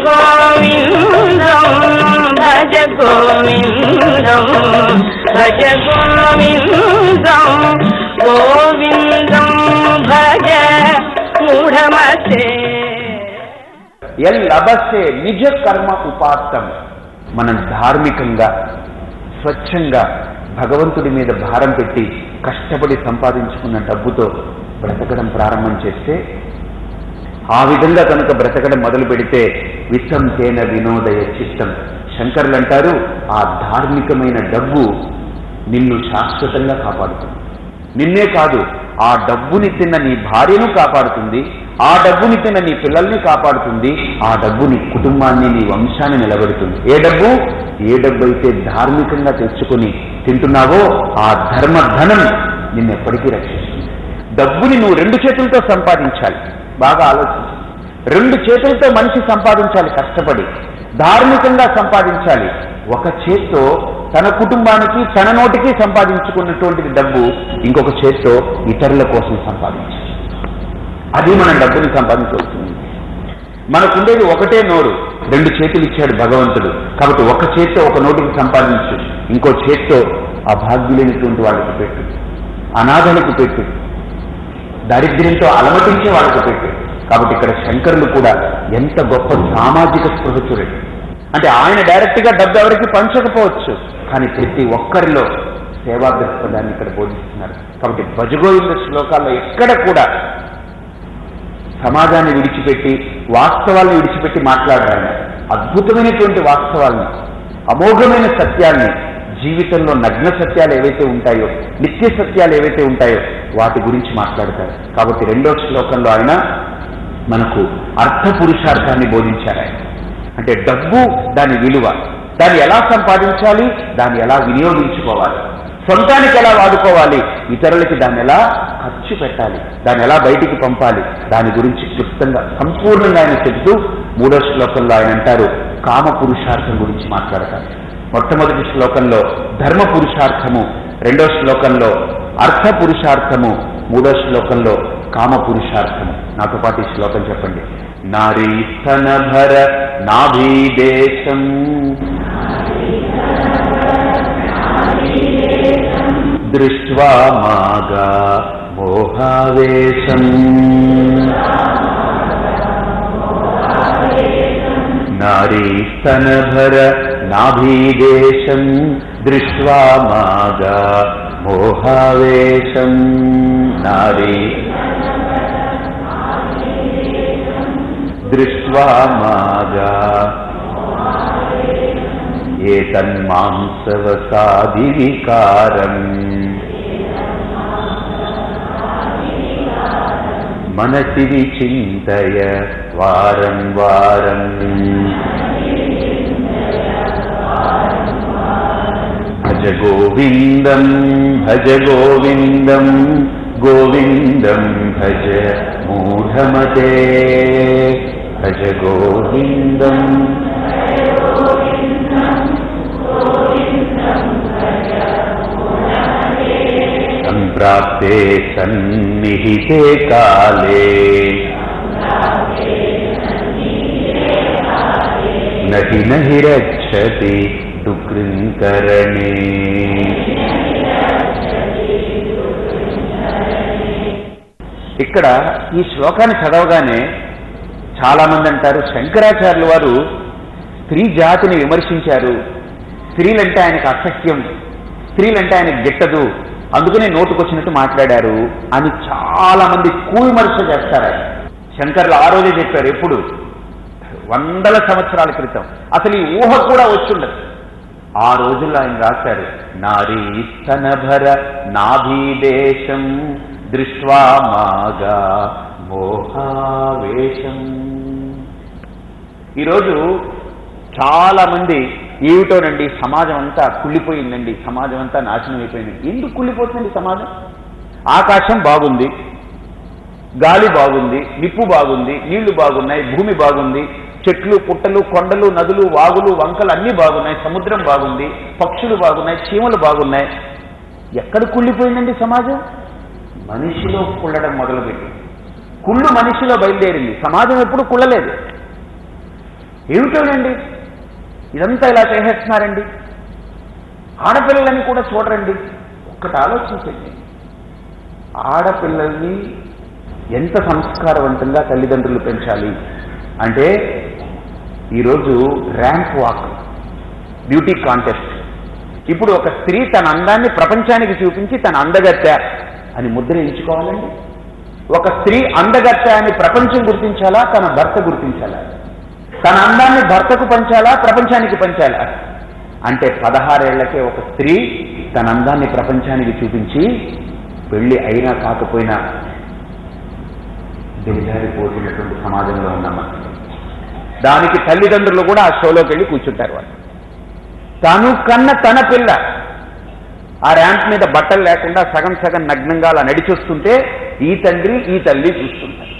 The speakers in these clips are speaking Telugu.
గోవిందం భజ గోవిందం భజ గోవిందం గోవిందం భజ మూఢమతే లభసే నిజ కర్మ ఉపాత్తం. మనం ధార్మికంగా స్వచ్ఛంగా భగవంతుడి మీద భారం పెట్టి కష్టపడి సంపాదించుకున్న డబ్బుతో బ్రతకడం ప్రారంభం చేస్తే, ఆ విధంగా కనుక బ్రతకడం మొదలు పెడితే విత్తం తేన వినోదయ చిత్తం. శంకర్లు అంటారు, ఆ ధార్మికమైన డబ్బు నిన్ను శాశ్వతంగా కాపాడుతుంది. నిన్నే కాదు, ఆ డబ్బుని తిన్న నీ భార్యను కాపాడుతుంది, ఆ డబ్బుని తిన్న నీ పిల్లల్ని కాపాడుతుంది, ఆ డబ్బు నీ కుటుంబాన్ని, నీ వంశాన్ని నిలబెడుతుంది. ఏ డబ్బు అయితే ధార్మికంగా తెచ్చుకుని తింటున్నావో ఆ ధర్మధనం నిన్నెప్పటికీ రక్షిస్తుంది. డబ్బుని నువ్వు 2 చేతులతో సంపాదించాలి. బాగా ఆలోచించు. 2 చేతులతో మనిషి సంపాదించాలి, కష్టపడి ధార్మికంగా సంపాదించాలి. ఒక చేత్తో తన కుటుంబానికి తన నోటికి సంపాదించుకున్నటువంటిది డబ్బు, ఇంకొక చేత్తో ఇతరుల కోసం సంపాదించాలి. అది మనం డబ్బుని సంపాదించవస్తుంది. మనకుండేది ఒకటే నోరు, 2 చేతులు ఇచ్చాడు భగవంతుడు. కాబట్టి ఒక చేత్తో ఒక నోటికి సంపాదించు, ఇంకో చేత్తో అభాగ్యులైనటువంటి వాళ్ళకి పెట్టు, అనాథలకు పెట్టు, దారిద్ర్యంతో అలమటించే వాళ్ళకు పెట్టు. కాబట్టి ఇక్కడ శంకరులు కూడా ఎంత గొప్ప సామాజిక స్పృహ చూడండి. అంటే ఆయన డైరెక్ట్గా డబ్బు ఎవరికి పంచకపోవచ్చు, కానీ ప్రతి ఒక్కరిలో సేవా దృక్పథాన్ని ఇక్కడ బోధిస్తున్నారు. కాబట్టి భజగోవింద శ్లోకాల్లో ఎక్కడ కూడా సమాజాన్ని విడిచిపెట్టి వాస్తవాలను విడిచిపెట్టి మాట్లాడారు. అద్భుతమైనటువంటి వాస్తవాల్ని, అమోఘమైన సత్యాల్ని, జీవితంలో నగ్న సత్యాలు ఏవైతే ఉంటాయో, నిత్య సత్యాలు ఏవైతే ఉంటాయో వాటి గురించి మాట్లాడతారు. కాబట్టి 2వ శ్లోకంలో ఆయన మనకు అర్థ పురుషార్థాన్ని బోధించారు. ఆయన అంటే డబ్బు, దాని విలువ, దాన్ని ఎలా సంపాదించాలి, దాన్ని ఎలా వినియోగించుకోవాలి, సొంతానికి ఎలా వాడుకోవాలి, ఇతరులకి దాన్ని ఎలా ఖర్చు పెట్టాలి, దాన్ని ఎలా బయటికి పంపాలి, దాని గురించి క్లుప్తంగా సంపూర్ణంగా ఆయన చెబుతూ 3వ శ్లోకంలో ఆయన అంటారు కామ పురుషార్థం గురించి మాట్లాడతారు. మొట్టమొదటి శ్లోకంలో ధర్మ పురుషార్థము, 2వ శ్లోకంలో అర్థ పురుషార్థము, 3వ శ్లోకంలో కామ పురుషార్థము. నాతో పాటు ఈ శ్లోకం చెప్పండి. నారీ స్తనభర నాభీదేశం దృష్ట్వా మాగా మోహావేశం నారీ స్తనభర నాభీదేశం దృష్ట్వా మాగా మోహావేశం నారీ దృష్ట్వా మాగా ఏతన్మాంసవసాది వికారం మనసి విచింతయ వారం వారం భజ గోవిందం భజ గోవిందం గోవిందం భజ మూఢమతే భజ గోవిందం సంప్రాప్తే సన్నిహితే కాలే నహి నహి రక్షతి దుఃఖంకరణే. ఇక్కడ ఈ శ్లోకాన్ని చదవగానే చాలా మంది అంటారు, శంకరాచార్యుల వారు స్త్రీ జాతిని విమర్శించారు, స్త్రీలంటే ఆయనకు అసహ్యం, స్త్రీలంటే ఆయనకు గిట్టదు, అందుకనే నోటుకొచ్చినట్టు మాట్లాడారు అని చాలా మంది కూవిమర్శ చేస్తారు. శంకర్లు ఆ రోజే చెప్పారు, ఎప్పుడు 100 సంవత్సరాల క్రితం, అసలు ఈ ఊహ కూడా వచ్చుండదు. ఆ రోజుల్లో ఆయన రాశారు, నారీ స్తనభర నాభీదేశం దృష్ట్వా మాగా మోహావేశం. ఈరోజు చాలా మంది ఏమిటోనండి, సమాజం అంతా కుళ్ళిపోయిందండి, సమాజం అంతా నాశనం అయిపోయింది. ఎందుకు కుళ్ళిపోతుంది సమాజం? ఆకాశం బాగుంది, గాలి బాగుంది, నిప్పు బాగుంది, నీళ్లు బాగున్నాయి, భూమి బాగుంది, చెట్లు పుట్టలు కొండలు నదులు వాగులు వంకలు అన్నీ బాగున్నాయి, సముద్రం బాగుంది, పక్షులు బాగున్నాయి, చీమలు బాగున్నాయి. ఎక్కడ కుళ్ళిపోయిందండి సమాజం? మనిషిలో కుళ్ళడం మొదలుపెట్టి కుళ్ళు మనిషిలో బయలుదేరింది. సమాజం ఎప్పుడు కుళ్ళలేదు. ఏమిటోనండి ఇదంతా ఇలా చేసేస్తున్నారండి, ఆడపిల్లలని కూడా చూడరండి. ఒక్కటి ఆలోచించండి, ఆడపిల్లల్ని ఎంత సంస్కారవంతంగా తల్లిదండ్రులు పెంచాలి అంటే, ఈరోజు ర్యాంప్ వాక్, బ్యూటీ కాంటెస్ట్. ఇప్పుడు ఒక స్త్రీ తన అందాన్ని ప్రపంచానికి చూపించి తన అందగత్తె అని ముద్ర ఎంచుకోవాలండి. ఒక స్త్రీ అందగత్తె అని ప్రపంచం గుర్తించాలా, తన భర్త గుర్తించాలా? తన అందాన్ని భర్తకు పంచాలా, ప్రపంచానికి పంచాలా? అంటే 16 ఏళ్లకే ఒక స్త్రీ తన అందాన్ని ప్రపంచానికి చూపించి పెళ్లి అయినా కాకపోయినా దిగజారిపోతున్నటువంటి సమాజంలో ఉన్నామా? దానికి తల్లిదండ్రులు కూడా ఆ షోలోకి వెళ్ళి కూర్చుంటారు. వాళ్ళు తాను కన్న తన పిల్ల ఆ ర్యాంప్ మీద బట్టలు లేకుండా సగం సగం నగ్నంగా అలా నడిచొస్తుంటే ఈ తండ్రి ఈ తల్లి చూస్తుంటారు.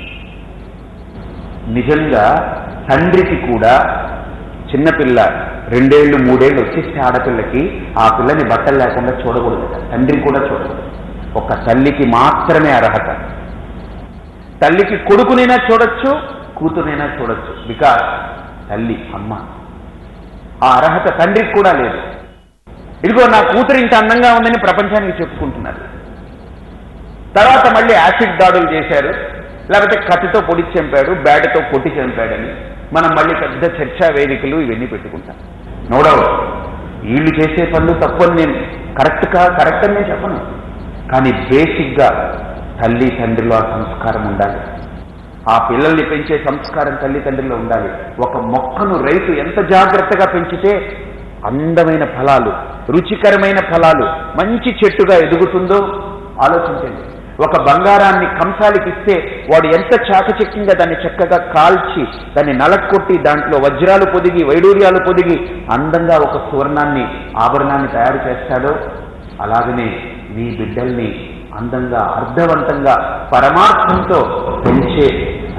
నిజంగా తండ్రికి కూడా చిన్నపిల్ల 2 ఏళ్ళు 3 ఏళ్ళు వచ్చేస్తే ఆడపిల్లకి ఆ పిల్లని బట్టలు లేకుండా చూడకూడదు, తండ్రికి కూడా చూడకూడదు. ఒక తల్లికి మాత్రమే అర్హత. తల్లికి కొడుకునైనా చూడొచ్చు, కూతురునైనా చూడొచ్చు, బికాజ్ తల్లి అమ్మ. ఆ అర్హత తండ్రికి కూడా లేదు. ఇదిగో నా కూతురు ఇంత అందంగా ఉందని ప్రపంచానికి చెప్పుకుంటున్నారు. తర్వాత మళ్ళీ యాసిడ్ దాడులు చేశారు, లేకపోతే కత్తితో పొడి చంపాడు, బ్యాడ్తో కొట్టి చంపాడని మనం మళ్ళీ పెద్ద చర్చా వేదికలు ఇవన్నీ పెట్టుకుంటాం. నో డౌట్ వీళ్ళు చేసే పనులు తప్పని నేను కరెక్ట్ అని నేను చెప్పను. కానీ బేసిక్గా తల్లి తండ్రిలో ఆ సంస్కారం ఉండాలి. ఆ పిల్లల్ని పెంచే సంస్కారం తల్లి తండ్రిలో ఉండాలి. ఒక మొక్కను రైతు ఎంత జాగ్రత్తగా పెంచితే అందమైన ఫలాలు, రుచికరమైన ఫలాలు, మంచి చెట్టుగా ఎదుగుతుందో ఆలోచించండి. ఒక బంగారాన్ని కంసాలికి ఇస్తే వాడు ఎంత చాకచక్యంగా దాన్ని చక్కగా కాల్చి దాన్ని నలక్కొట్టి దాంట్లో వజ్రాలు పొదిగి వైడూర్యాలు పొదిగి అందంగా ఒక సువర్ణాన్ని ఆభరణాన్ని తయారు చేస్తాడో, అలాగనే మీ బిడ్డల్ని అందంగా అర్థవంతంగా పరమార్థంతో పెంచే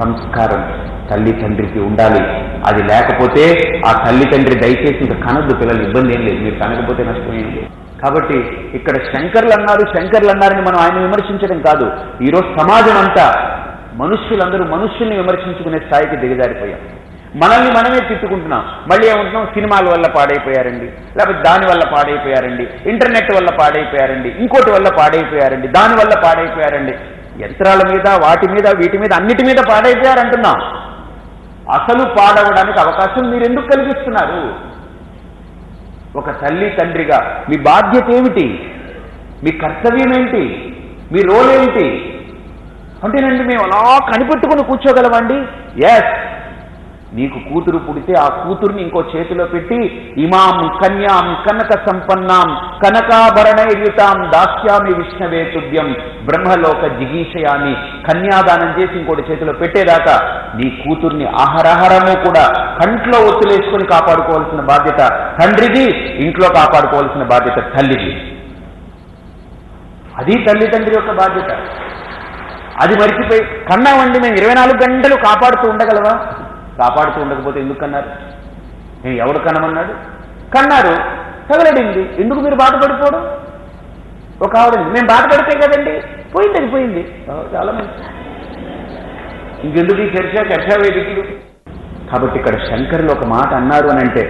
సంస్కారం తల్లి తండ్రికి ఉండాలి. అది లేకపోతే ఆ తల్లి తండ్రి దయచేసి ఇంకా కనద్దు, పిల్లలు ఇబ్బంది ఏం లేదు, మీరు కనకపోతే నష్టమేం లేదు. కాబట్టి ఇక్కడ శంకర్లు అన్నారని మనం ఆయన విమర్శించడం కాదు. ఈరోజు సమాజం అంతా మనుష్యులందరూ మనుష్యుల్ని విమర్శించుకునే స్థాయికి దిగజారిపోయాం. మనల్ని మనమే తిట్టుకుంటున్నాం. మళ్ళీ ఏమంటున్నాం, సినిమాల వల్ల పాడైపోయారండి, లేకపోతే దాని వల్ల పాడైపోయారండి, ఇంటర్నెట్ వల్ల పాడైపోయారండి, ఇంకోటి వల్ల పాడైపోయారండి, దాని వల్ల పాడైపోయారండి. యంత్రాల మీద, వాటి మీద, వీటి మీద, అన్నిటి మీద పాడైపోయారంటున్నాం. అసలు పాడవడానికి అవకాశం మీరు ఎందుకు కలిగిస్తున్నారు? ఒక తల్లి తండ్రిగా మీ బాధ్యత ఏమిటి? మీ కర్తవ్యం ఏంటి? మీ రోల్ ఏంటి? అంటేనండి మేము అలా కనిపెట్టుకుని కూర్చోగలమండి? ఎస్, నీకు కూతురు పుడితే ఆ కూతుర్ని ఇంకో చేతిలో పెట్టి ఇమాం కన్యాం కనక సంపన్నాం కనకాభరణైర్యుతాం దాస్యామి విష్ణవే తుభ్యం బ్రహ్మలోక జిగీషయాన్ని కన్యాదానం చేసి ఇంకోటి చేతిలో పెట్టేదాకా నీ కూతుర్ని ఆహారహారము కూడా కంట్లో ఒత్తులేసుకొని కాపాడుకోవాల్సిన బాధ్యత తండ్రిది, ఇంట్లో కాపాడుకోవాల్సిన బాధ్యత తల్లిది. అది తల్లిదండ్రి యొక్క బాధ్యత. అది మరిచిపోయి కన్నామండి మేము 24 గంటలు కాపాడుతూ ఉండగలవా? కాపాడుతూ ఉండకపోతే ఎందుకు కన్నారు? నేను ఎవడు కనమన్నాడు? కన్నారు, తగలడింది, ఎందుకు మీరు బాధపడిపోవడం? ఒక ఆవిడ మేము బాధపడితే కదండి పోయింది, అది పోయింది, చాలా మంచి, ఇంకెందుకు ఈ చర్చా వేదికలు? కాబట్టి ఇక్కడ శంకరులు ఒక మాట అన్నారు అని అంటే,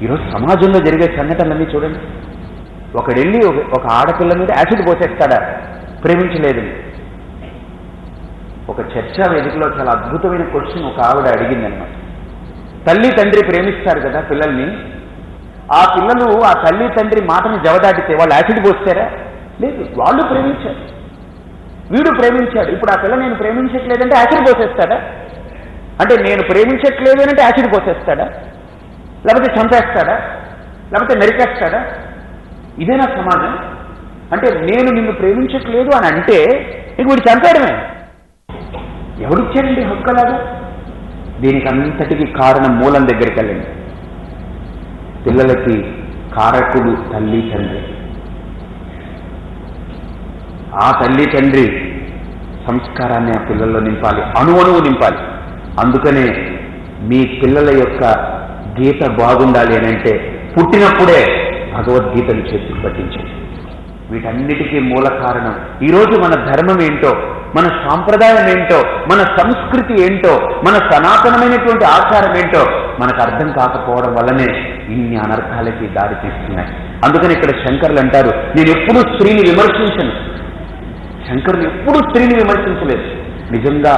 ఈరోజు సమాజంలో జరిగే సంఘటనలన్నీ చూడండి. ఒకడెళ్ళి ఒక ఆడపిల్ల మీద యాసిడ్ పోసేస్తాడా ప్రేమించలేదని? ఒక చర్చా వేదికలో చాలా అద్భుతమైన క్వశ్చన్ ఒక ఆవిడ అడిగిందనమాట. తల్లి తండ్రి ప్రేమిస్తారు కదా పిల్లల్ని, ఆ పిల్లలు ఆ తల్లి తండ్రి మాటని జవదాటితే వాళ్ళు యాసిడ్ పోస్తారా? లేదు, వాళ్ళు ప్రేమించారు, వీడు ప్రేమించాడు. ఇప్పుడు ఆ పిల్ల నేను ప్రేమించట్లేదంటే యాసిడ్ పోసేస్తాడా? అంటే నేను ప్రేమించట్లేదు అంటే యాసిడ్ పోసేస్తాడా? లేకపోతే చంపేస్తాడా? లేకపోతే నరికేస్తాడా? ఇదేనా సమాజం? అంటే నేను నిన్ను ప్రేమించట్లేదు అని అంటే ఇంక వీడు చంపేయడమే. ఎవరిచ్చారండి హక్కులాగా? దీనికి అంతటికి కారణం మూలం దగ్గరికి వెళ్ళండి. పిల్లలకి కారకుడు తల్లి తండ్రి. ఆ తల్లి తండ్రి సంస్కారాన్ని ఆ పిల్లల్లో నింపాలి, అణువణువు నింపాలి. అందుకనే మీ పిల్లల యొక్క గీత బాగుండాలి అని అంటే పుట్టినప్పుడే భగవద్గీతను చేతికి పట్టించండి. వీటన్నిటికీ మూల కారణం ఈరోజు మన ధర్మం ఏంటో, మన సాంప్రదాయం ఏంటో, మన సంస్కృతి ఏంటో, మన సనాతనమైనటువంటి ఆచారం ఏంటో మనకు అర్థం కాకపోవడం వల్లనే ఇన్ని అనర్థాలకి దారి తీస్తున్నాయి. అందుకని ఇక్కడ శంకరులు అంటారు, నేను ఎప్పుడూ స్త్రీని విమర్శించను. శంకరులు ఎప్పుడూ స్త్రీని విమర్శించలేదు. నిజంగా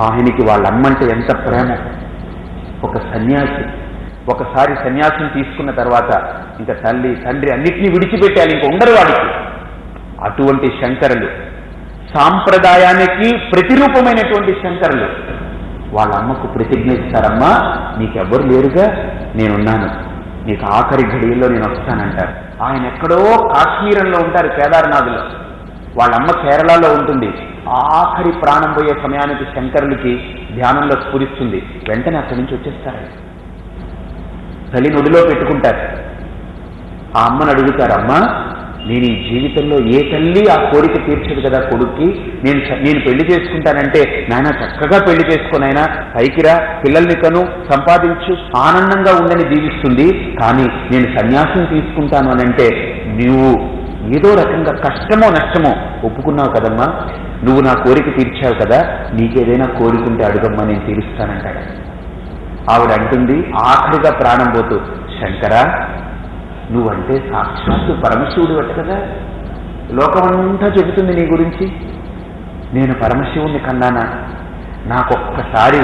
ఆయనకి వాళ్ళ అమ్మంటే ఎంత ప్రేమ. ఒక సన్యాసి ఒకసారి సన్యాసం తీసుకున్న తర్వాత ఇంకా తల్లి తండ్రి అన్నిటినీ విడిచిపెట్టాలి, ఇంకా ఉండరు వాడికి. అటువంటి శంకరులు, సాంప్రదాయానికి ప్రతిరూపమైనటువంటి శంకరులు వాళ్ళ అమ్మకు ప్రతిజ్ఞ ఇస్తారమ్మా, నీకెవ్వరు లేరుగా, నేనున్నాను, నీకు ఆఖరి ఘడియల్లో నేను వస్తానంటారు. ఆయన ఎక్కడో కాశ్మీరంలో ఉంటారు, కేదార్నాథ్లో. వాళ్ళమ్మ కేరళలో ఉంటుంది. ఆఖరి ప్రాణం పోయే సమయానికి శంకరులకి ధ్యానంలో స్ఫురిస్తుంది. వెంటనే అక్కడి నుంచి వచ్చేస్తారు. తల్లిని ఒడిలో పెట్టుకుంటారు. ఆ అమ్మను అడుగుతారు, అమ్మా నేను ఈ జీవితంలో ఏ తల్లి ఆ కోరిక తీర్చదు కదా కొడుక్కి, నేను పెళ్లి చేసుకుంటానంటే నాయన చక్కగా పెళ్లి చేసుకునైనా పైకిరా, పిల్లల్ని కను, సంపాదించు, ఆనందంగా ఉండని దీవిస్తుంది. కానీ నేను సన్యాసం తీసుకుంటాను అనంటే నువ్వు ఏదో రకంగా కష్టమో నష్టమో ఒప్పుకున్నావు కదమ్మా, నువ్వు నా కోరిక తీర్చావు కదా, నీకేదైనా కోరికుంటే అడుగమ్మా, నేను తీరుస్తానంటాడు. ఆవిడ అంటుంది ఆఖరిగా ప్రాణం పోతూ, శంకరా నువ్వంటే సాక్షాత్తు పరమశివుడు అట కదా, లోకమంతా చెబుతుంది నీ గురించి, నేను పరమశివుణ్ణి కన్నానా, నాకొక్కసారి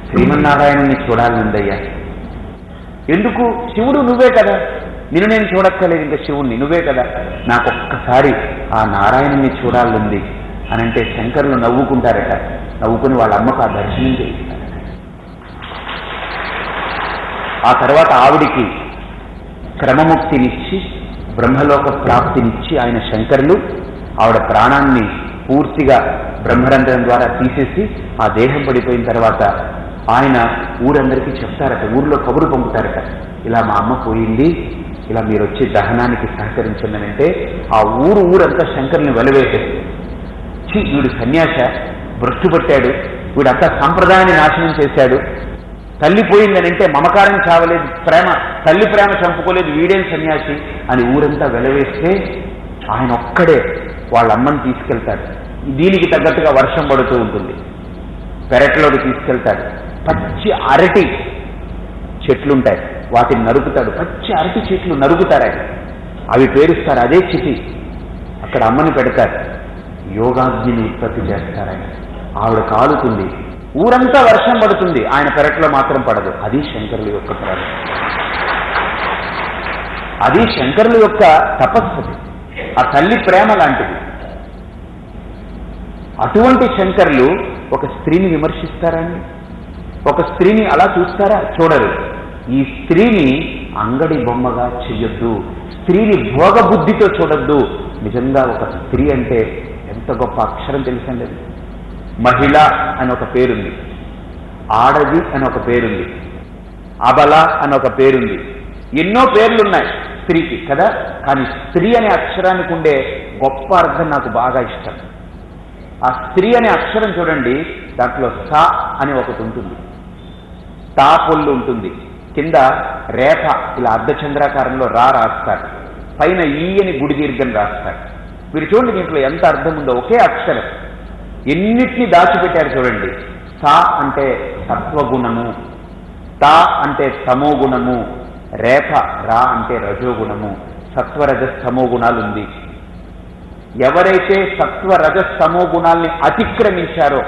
శ్రీమన్నారాయణుని చూడాలనుందయ్యా. ఎందుకు? శివుడు నువ్వే కదా, నేను చూడక్కలేదు ఇంకా శివుణ్ణి, నువ్వే కదా, నాకొక్కసారి ఆ నారాయణుని చూడాలనుంది అనంటే శంకరులు నవ్వుకుంటారట. నవ్వుకుని వాళ్ళ అమ్మకు ఆ దర్శనం చేయిస్తారు. ఆ తర్వాత ఆవిడికి క్రమముక్తినిచ్చి బ్రహ్మలోక ప్రాప్తినిచ్చి ఆయన శంకరులు ఆవిడ ప్రాణాన్ని పూర్తిగా బ్రహ్మరంధ్రం ద్వారా తీసేసి ఆ దేహం పడిపోయిన తర్వాత ఆయన ఊరందరికీ చెప్తారట, ఊరిలో కబురు పంపుతారట, ఇలా మా అమ్మ పోయింది, ఇలా మీరు వచ్చి దహనానికి సహకరించండి. ఆ ఊరంతా శంకరుని వెలవేసేది. వీడు సన్యాస, భ్రష్టు పట్టాడు, వీడంతా సంప్రదాయాన్ని నాశనం చేశాడు, తల్లి పోయిందనంటే మమకారం చావలేదు, ప్రేమ తల్లి ప్రేమ చంపుకోలేదు, వీడేం సన్యాసి అని ఊరంతా వెలవేస్తే ఆయన ఒక్కడే వాళ్ళ అమ్మని తీసుకెళ్తాడు. దీనికి తగ్గట్టుగా వర్షం పడుతూ ఉంటుంది. పెరట్లోకి తీసుకెళ్తాడు. పచ్చి అరటి చెట్లుంటాయి, వాటిని నరుకుతాడు. పచ్చి అరటి చెట్లు నరుకుతారు ఆయన, అవి పేరుస్తారు, అదే చితి. అక్కడ అమ్మని పెడతారు, యోగాగ్నిని ఉత్పత్తి చేస్తారు ఆయన. ఆవిడ కాలుతుంది, ఊరంతా వర్షం పడుతుంది, ఆయన పెరట్లో మాత్రం పడదు. అది శంకరుల యొక్క ప్రాణం, అది శంకరుల యొక్క తపస్సు, ఆ తల్లి ప్రేమ లాంటిది. అటువంటి శంకరులు ఒక స్త్రీని విమర్శిస్తారండి? ఒక స్త్రీని అలా చూస్తారా? చూడరు. ఈ స్త్రీని అంగడి బొమ్మగా చెయ్యొద్దు, స్త్రీని భోగబుద్ధితో చూడొద్దు. నిజంగా ఒక స్త్రీ అంటే ఎంత గొప్ప అక్షరం తెలుసండి. మహిళ అని ఒక పేరుంది, ఆడది అని ఒక పేరుంది, అబల అని ఒక పేరుంది, ఎన్నో పేర్లున్నాయి స్త్రీకి కదా. కానీ స్త్రీ అనే అక్షరానికి ఉండే గొప్ప అర్థం నాకు బాగా ఇష్టం. ఆ స్త్రీ అనే అక్షరం చూడండి, దాంట్లో సా అని ఒకటి ఉంటుంది, తా పొల్లు ఉంటుంది, కింద రేఖ ఇలా అర్ధచంద్రాకారంలో రాస్తారు, పైన ఈ అని గుడి దీర్ఘం రాస్తారు. మీరు చూడండి దీంట్లో ఎంత అర్థం ఉందో. ఒకే అక్షరం ఎన్నిటినీ దాచిపెట్టారు చూడండి. సా అంటే సత్వగుణము, తా అంటే తమోగుణము, రేఖ రా అంటే రజోగుణము. సత్వరజస్తమో గుణాలు ఉంది. ఎవరైతే సత్వరజస్తమో గుణాల్ని అతిక్రమించారో,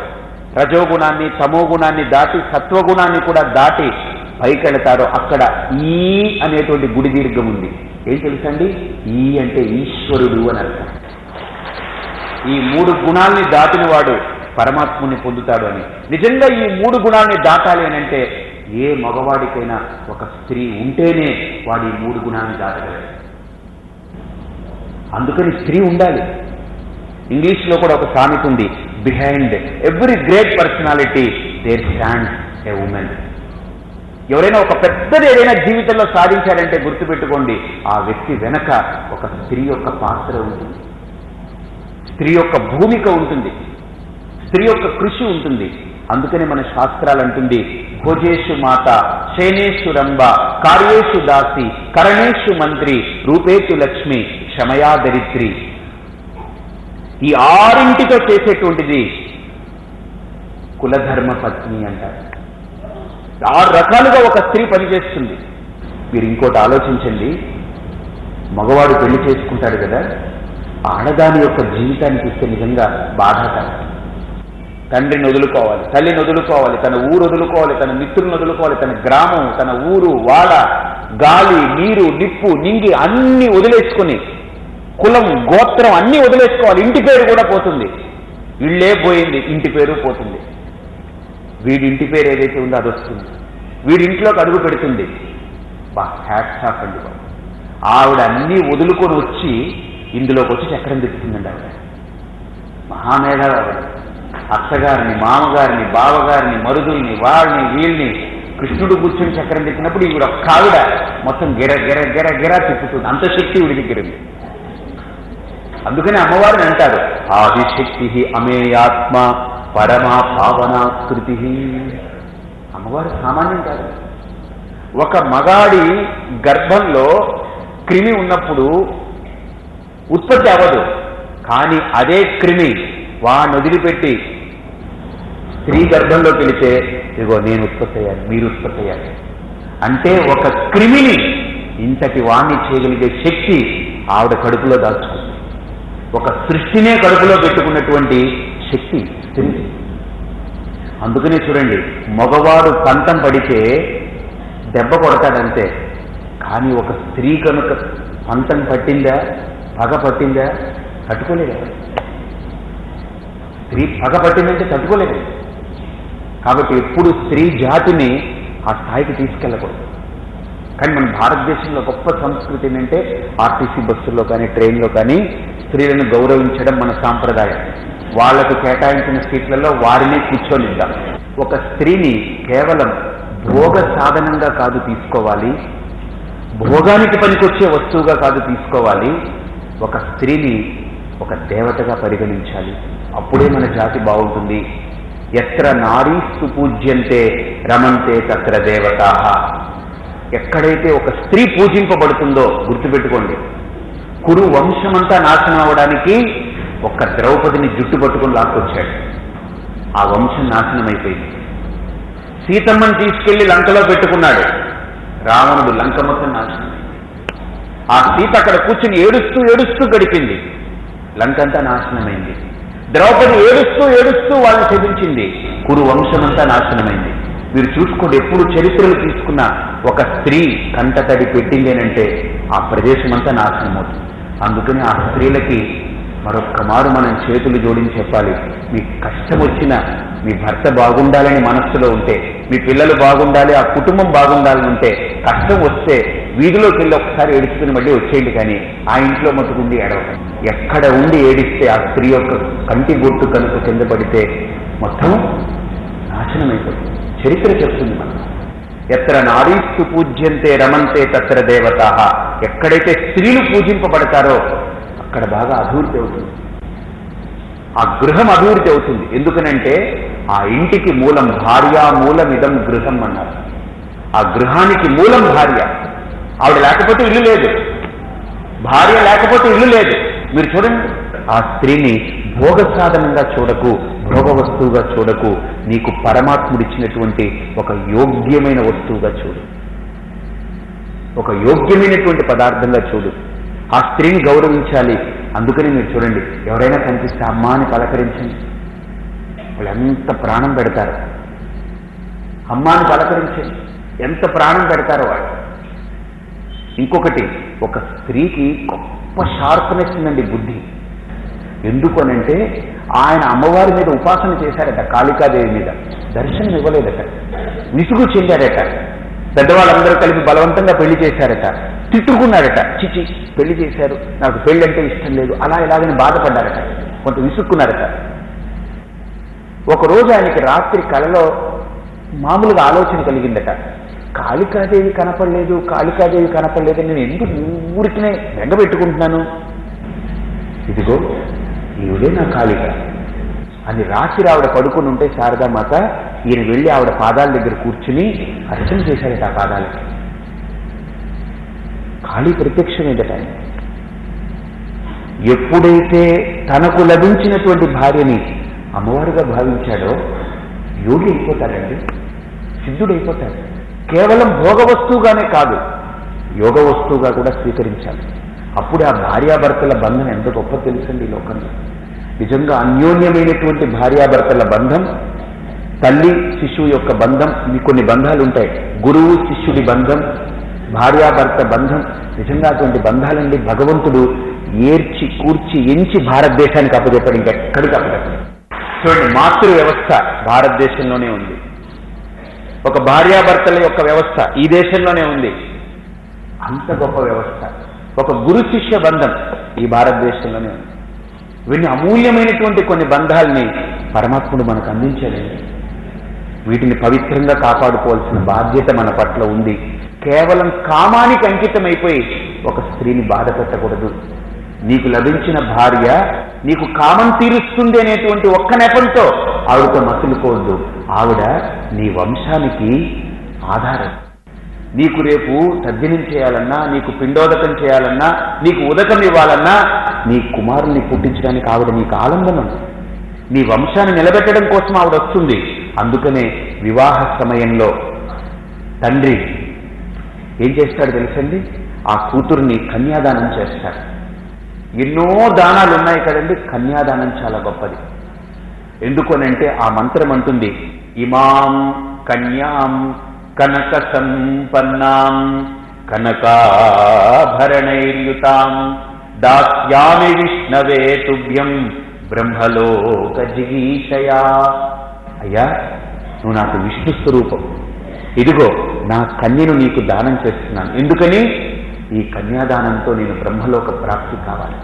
రజోగుణాన్ని తమోగుణాన్ని దాటి సత్వగుణాన్ని కూడా దాటి పైకెళతారో అక్కడ ఈ అనేటువంటి గుడి దీర్ఘం ఉంది. ఏం తెలుసండి? ఈ అంటే ఈశ్వరుడు అని అర్థం. ఈ మూడు గుణాల్ని దాటిన వాడు పరమాత్ముని పొందుతాడు అని. నిజంగా ఈ మూడు గుణాల్ని దాటాలి అని అంటే ఏ మగవాడికైనా ఒక స్త్రీ ఉంటేనే వాడు ఈ మూడు గుణాన్ని దాటగలడు. అందుకని స్త్రీ ఉండాలి. ఇంగ్లీష్లో కూడా ఒక సామెత ఉంది, behind every great personality there stands a women. ఎవరైనా ఒక పెద్దది ఏదైనా జీవితంలో సాధించారంటే గుర్తుపెట్టుకోండి, ఆ వ్యక్తి వెనక ఒక స్త్రీ యొక్క పాత్ర ఉంటుంది, స్త్రీ యొక్క భూమిక ఉంటుంది, స్త్రీ యొక్క కృషి ఉంటుంది. అందుకని మన శాస్త్రాలు అంటుంది, భోజేషు మాత, శయనేషు రంభ, కార్యేషు దాసి, కరణేషు మంత్రి, రూపేషు లక్ష్మి, క్షమయా దరిద్రి. ఈ ఆరింటితో చేసేటువంటిది కులధర్మ పత్ని అంటారు. 6 రకాలుగా ఒక స్త్రీ పనిచేస్తుంది. మీరు ఇంకోటి ఆలోచించండి, మగవాడు పెళ్లి చేసుకుంటాడు కదా, ఆడదాని యొక్క జీవితాన్ని చూస్తే నిజంగా బాధాకరం. తండ్రిని వదులుకోవాలి, తల్లిని వదులుకోవాలి, తన ఊరు వదులుకోవాలి, తన మిత్రులను వదులుకోవాలి, తన గ్రామం, తన ఊరు, వాడ, గాలి, నీరు, నిప్పు, నింగి అన్ని వదిలేసుకుని, కులం, గోత్రం అన్ని వదిలేసుకోవాలి. ఇంటి పేరు కూడా పోతుంది. ఇళ్లే పోయింది, ఇంటి పేరు పోతుంది. వీడి ఇంటి పేరు ఏదైతే ఉందో అది వస్తుంది. వీడి ఇంట్లోకి అడుగు పెడుతుంది. హ్యాట్స్ ఆఫ్ అండి బాబు. ఆవిడ అన్నీ వదులుకొని వచ్చి ఇందులోకి వచ్చి చక్రం తిప్పుతుందండి. ఆవిడ మహామేధావి. అత్తగారిని, మామగారిని, బావగారిని, మరుదుల్ని, వాళ్ళని, వీళ్ళని కృష్ణుడు కూర్చొని చక్రం తిప్పినప్పుడు ఈవిడ ఒక్క ఆవిడ మొత్తం గిర గిర గిర గిర తిప్పుతుంది. అంత శక్తి వీడి దగ్గర ఉంది. అందుకని అమ్మవారిని అంటారు ఆదిశక్తి అమేయాత్మ పరమా పావనాకృతి. అమ్మవారు సామాన్యం కాదు. ఒక మగాడి గర్భంలో క్రిమి ఉన్నప్పుడు ఉత్పత్తి అవ్వదు, కానీ అదే క్రిమి వాడిని వదిలిపెట్టి స్త్రీ గర్భంలోకి వెళితే ఇదిగో నేను ఉత్పత్తి అయ్యాను, మీరు ఉత్పత్తి అయ్యారు. అంటే ఒక క్రిమిని ఇంతటి వాణ్ణి చేయగలిగే శక్తి ఆవిడ కడుపులో దాచుకుంది. ఒక సృష్టినే కడుపులో పెట్టుకున్నటువంటి శక్తి స్త్రీ. అందుకనే చూడండి, మగవాడు పంతం పడితే దెబ్బ కొడతాడంతే, కానీ ఒక స్త్రీ కనుక పంతం పట్టిందా, పగ పట్టిందా తట్టుకోలేదు. స్త్రీ పగ పట్టిందంటే తట్టుకోలేదు. కాబట్టి ఎప్పుడు స్త్రీ జాతిని ఆ స్థాయికి తీసుకెళ్ళకూడదు. కానీ మన భారతదేశంలో గొప్ప సంస్కృతి ఏంటంటే ఆర్టీసీ బస్సుల్లో కానీ ట్రైన్లో కానీ స్త్రీలను గౌరవించడం మన సాంప్రదాయం. వాళ్లకు కేటాయించిన సీట్లలో వారినే కూర్చొనిద్దాం. ఒక స్త్రీని కేవలం భోగ సాధనంగా కాదు తీసుకోవాలి, భోగానికి పనికొచ్చే వస్తువుగా కాదు తీసుకోవాలి. ఒక స్త్రీని ఒక దేవతగా పరిగణించాలి. అప్పుడే మన జాతి బాగుంటుంది. ఎత్ర నారీస్తు పూజ్యంతే రమంతే తత్ర దేవతాః. ఎక్కడైతే ఒక స్త్రీ పూజింపబడుతుందో గుర్తుపెట్టుకోండి, కురు వంశమంతా నాశనం అవడానికి ఒక్క ద్రౌపదిని జుట్టు పట్టుకుని లాక్కొచ్చాడు. ఆ వంశం నాశనం అయిపోయింది. సీతమ్మని తీసుకెళ్లి లంకలో పెట్టుకున్నాడు. రావణుడు లంక మొత్తం నాశనం. ఆ సీత అక్కడ కూర్చుని ఏడుస్తూ ఏడుస్తూ గడిపింది. లంకంతా నాశనమైంది. ద్రౌపది ఏడుస్తూ ఏడుస్తూ వాళ్ళని చదివించింది. కురు వంశమంతా నాశనమైంది. మీరు చూసుకోండి, ఎప్పుడు చరిత్రలు తీసుకున్న ఒక స్త్రీ కంటతడి పెట్టిందేనంటే ఆ ప్రదేశం అంతా నాశనమవుతుంది. అందుకని ఆ స్త్రీలకి మరొక్క మారు మనం చేతులు జోడించి చెప్పాలి, మీకు కష్టం వచ్చినా మీ భర్త బాగుండాలని మనస్సులో ఉంటే, మీ పిల్లలు బాగుండాలి, ఆ కుటుంబం బాగుండాలని ఉంటే, కష్టం వస్తే వీధిలోకి వెళ్ళి ఒకసారి ఏడుచుకుని మళ్ళీ వచ్చేయండి. కానీ ఆ ఇంట్లో మట్టుకుండి ఏడవకండి. ఎక్కడ ఉండి ఏడిస్తే ఆ స్త్రీ యొక్క కంటి గుర్తు కనుక కింద పడితే మొత్తం నాశనమైపోతుంది. చరిత్ర చెప్తుంది మనం. ఎత్ర నారీస్తు పూజ్యంతే రమంతే తత్ర దేవతాః. ఎక్కడైతే స్త్రీలు పూజింపబడతారో అక్కడ బాగా అభివృద్ధి అవుతుంది. ఆ గృహం అభివృద్ధి అవుతుంది. ఎందుకనంటే ఆ ఇంటికి మూలం భార్య, మూలమిదం గృహం అన్నారు. ఆ గృహానికి మూలం భార్య. ఆవిడ లేకపోతే ఇల్లు లేదు, భార్య లేకపోతే ఇల్లు లేదు. మీరు చూడండి, ఆ స్త్రీని భోగ సాధనంగా చూడకు, భోగ వస్తువుగా చూడకు. నీకు పరమాత్ముడిచ్చినటువంటి ఒక యోగ్యమైన వస్తువుగా చూడు, ఒక యోగ్యమైనటువంటి పదార్థంగా చూడు. ఆ స్త్రీని గౌరవించాలి. అందుకని మీరు చూడండి, ఎవరైనా కనిపిస్తే అమ్మా అని పలకరించండి. వాళ్ళు ఎంత ప్రాణం పెడతారు. అమ్మాని పలకరించండి, ఎంత ప్రాణం పెడతారో వాళ్ళు. ఇంకొకటి, ఒక స్త్రీకి గొప్ప షార్ప్నెస్ ఉందండి, బుద్ధి. ఎందుకు అనంటే ఆయన అమ్మవారి మీద ఉపాసన చేశారట, కాళికాదేవి మీద. దర్శనం ఇవ్వలేదట, విసుగు చెందారట. పెద్దవాళ్ళందరూ కలిపి బలవంతంగా పెళ్లి చేశారట. తిట్టుకున్నారట, చిచి పెళ్లి చేశారు, నాకు పెళ్లి అంటే ఇష్టం లేదు, అలా ఇలాగని బాధపడ్డారట, కొంత విసుక్కున్నారట. ఒకరోజు ఆయనకి రాత్రి కలలో మామూలుగా ఆలోచన కలిగిందట, కాళికాదేవి కనపడలేదు, కాళికాదేవి కనపడలేదు, నేను ఎందుకు ఊరికినే వెంగబెట్టుకుంటున్నాను, ఇదిగో ఈవిడే నా కాళిక అని రాత్రి ఆవిడ పడుకుని ఉంటే శారదామాత ఈయన వెళ్ళి ఆవిడ పాదాల దగ్గర కూర్చుని అర్చన చేశారట. ఆ పాదాలకి కాళీ ప్రత్యక్షమేదట. ఎప్పుడైతే తనకు లభించినటువంటి భార్యని అమ్మవారుగా భావించాడో యోగి అయిపోతాడండి. సిద్ధుడైపోతాడు. కేవలం భోగ వస్తువుగానే కాదు, యోగ వస్తువుగా కూడా స్వీకరించాలి. అప్పుడు ఆ భార్యాభర్తల బంధం ఎంత గొప్ప తెలుసండి ఈ లోకంలో. నిజంగా అన్యోన్యమైనటువంటి భార్యాభర్తల బంధం, తల్లి శిశువు యొక్క బంధం, ఇవి కొన్ని బంధాలు ఉంటాయి. గురువు శిష్యుడి బంధం, భార్యాభర్త బంధం, నిజంగా అటువంటి బంధాలండి భగవంతుడు ఏర్చి కూర్చి ఎంచి భారతదేశానికి అప్పచెప్పాడు, ఇంకెక్కడికి అప్పచెప్పాడు. చూడండి, మాతృ వ్యవస్థ భారతదేశంలోనే ఉంది. ఒక భార్యాభర్తల యొక్క వ్యవస్థ ఈ దేశంలోనే ఉంది. అంత గొప్ప వ్యవస్థ. ఒక గురు శిష్య బంధం ఈ భారతదేశంలోనే ఉంది. వీటిని అమూల్యమైనటువంటి కొన్ని బంధాలని పరమాత్ముడు మనకు అందించాడండి. వీటిని పవిత్రంగా కాపాడుకోవాల్సిన బాధ్యత మన పట్ల ఉంది. కేవలం కామానికి అంకితమైపోయి ఒక స్త్రీని బాధ పెట్టకూడదు. నీకు లభించిన భార్య నీకు కామం తీరుస్తుంది అనేటువంటి ఒక్క నెపంతో ఆవిడతో మసులుకోవద్దు. ఆవిడ నీ వంశానికి ఆధారం. నీకు రేపు తర్జనం చేయాలన్నా, నీకు పిండోదకం చేయాలన్నా, నీకు ఉదకం ఇవ్వాలన్నా, నీ కుమారుల్ని పుట్టించడానికి ఆవిడ నీకు ఆలంబనం. నీ వంశాన్ని నిలబెట్టడం కోసం ఆవిడ వస్తుంది. అందుకనే వివాహ సమయంలో తండ్రి ఏం చేస్తాడు తెలుసండి? ఆ కూతుర్ని కన్యాదానం చేస్తాడు. ఎన్నో దానాలు ఉన్నాయి కదండి, కన్యాదానం చాలా గొప్పది. ఎందుకనంటే ఆ మంత్రం అంటుంది, ఇమాం కన్యాం కనక సంపన్నాం కనకాభరణైర్యుతాం దాస్యామి విష్ణవే తుభ్యం బ్రహ్మలోక జిగీషయా. అయ్యా, నువ్వు నాకు విష్ణు స్వరూపం, ఇదిగో నా కన్యను నీకు దానం చేస్తున్నాను. ఎందుకని? ఈ కన్యాదానంతో నేను బ్రహ్మలోక ప్రాప్తి కావాలి.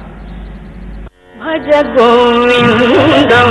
భజ గోవిందం